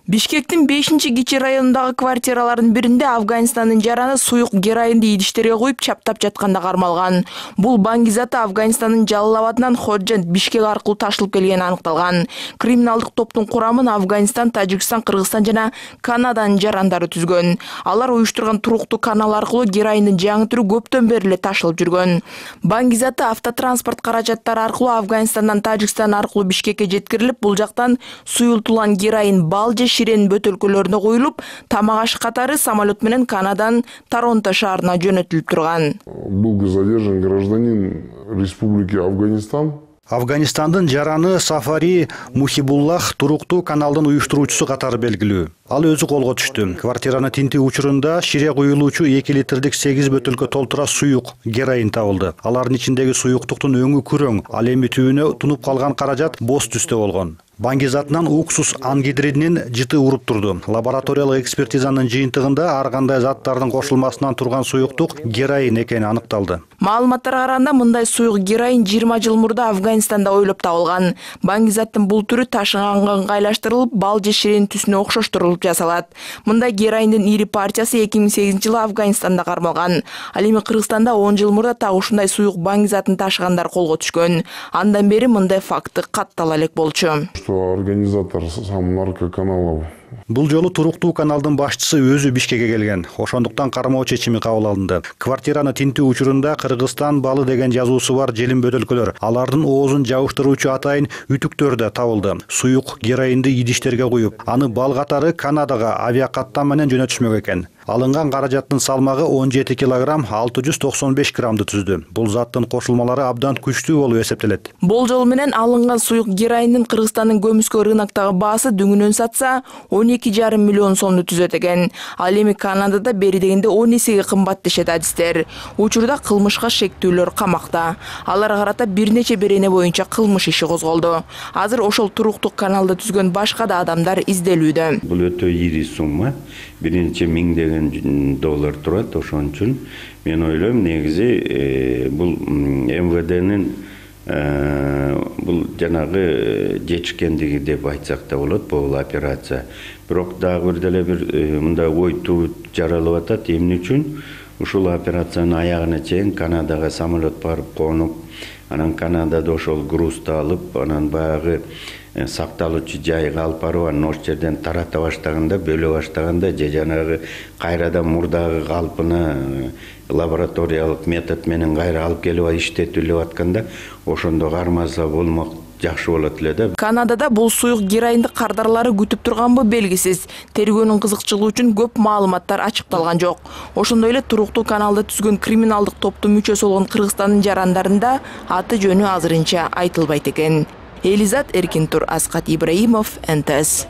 Бишкектин 5-Кичи районундагы квартиралардын биринде Афганистандын жараны суюк героинди идиштерге коюп чаптап жатканда кармалган. Бул Бангизаты Афганистандын Жалал-Абадынан Ходжент Бишкек аркылуу ташылып келгени аныкталган. Криминалдык топтун курамын Афганистан, Тажикстан, Кыргызстан жана Канаданын жарандары түзгөн. Алар уюштурган туруктуу канал аркылуу героиндин жаңы түрү көптөн бери эле ташылып жүргөн. Бангизаты автотранспорт каражаттары аркылуу Афганистандан Тажикстан аркылуу Бишкекке жеткирилип, бул жактан суюлтулган героин бал же ширен бөтөлкөлөрүнө коюлуп, тамак аш катары самолет менен Канаданын Торонто шаарына жөнөтүлүп турган. Был задержан гражданин Республики Афганистан. Афганистандын жараны Сафари Мухибуллах туруктуу каналдын уюштуруучусу катары белгилүү. Ал өзү колго түштү. Квартираны тинтүү учурунда шире куюлуучу 2 литрдик 8 бөтөлкө толтура суюк героин табылды. Алардын ичиндеги суюктуктун өңү күрөң, ал эми түбүнө тунуп калган каражат боз түстө болгон. Бангизатынан уксус ангидридинин жыты уруп турду. Лабораториялык экспертизанын жыйынтыгында ар кандай заттардын кошулмасынан турган суюктук героин экени аныкталды. Маалыматтарга караганда мындай суюк героин 20 жыл мурда Афганистанда ойлоп табылган. Бангизаттын бул түрү ташыганга ыңгайлаштырылып, бал же ширен түсүнө окшоштурулуп жасалат. Мындай героиндин ири партиясы 2008-жылы Афганистанда кармалган. Ал эми Кыргызстанда 10 жыл мурда так ушундай суюк Бангизатын ташыгандар колго түшкөн. Андан бери мындай факты каттала элек болчу. Организатор сам наркоканалов. Бул жолу туруктуу каналдын башчысы өзү Бишкекке келген. Ошондуктан кармоо чечими кабыл алынды. Квартираны тинтүү учурунда Кыргызстан балы деген жазуусу бар желим бөтөлкөлөр, алардын оозун жабыштыруучу атайын үтүктөр да табылды. Суюк героинди идиштерге куюп, аны бал катары Канадага авиакаттам менен жөнөтүшмөк экен. Алынган каражаттын салмагы 17 килограмм 695 граммды түздү. Бул заттын кошулмалары абдан күчтүү болуп эсептелет. Болжол менен алынган суюк героиндин Кыргызстандын көмүскө рыноктогу баасы дүңүнөн сатса 12,5 миллион сомду түзөт экен. Ал эми Канадада бери дегенде 10 эсеге кымбат дешет адистер. Учурда кылмышка шектүүлөр камакта. Аларга карата бир нече берене боюнча кылмыш иши козголду. Азыр ошол туруктуу каналды түзгөн башка да адамдар изделүүдө. Бул өтө ири сумма, биринчи $1000 турат. Ошон үчүн мен ойлойм, негизи бул МВДнин бул жанагы жечкендиги деп айтсак да болот бул операция. Бирок дагы бир деле бир мындай ой тууп жаралып атат. Эмне үчүн ушул операциянын аягына чейин Канадага самолет барып конуп, анан Канадада ошол грузду алып, анан баягы сакталуучу жайга алып барып, анан ошол жерден тарата баштаганда, бөлө баштаганда, же жанагы кайрадан мурдагы калпына лабораториялык метод менен кайра алып келип иштетилип атканда, ошондо кармаса болмок жакшы болот эле да. Канадада бул суюк героинди кардарлары күтүп турганбы белгисиз. Тергөөнүн кызыкчылыгы үчүн көп маалыматтар ачыкталган жок. Ошондой эле туруктуу каналды түзгөн криминалдык топтун мүчөсү болгон Кыргызстандын жарандарында аты жөнү азырынча айтылбайт экен. Элизат Эркинтур, Аскат Ибраимов, НТС.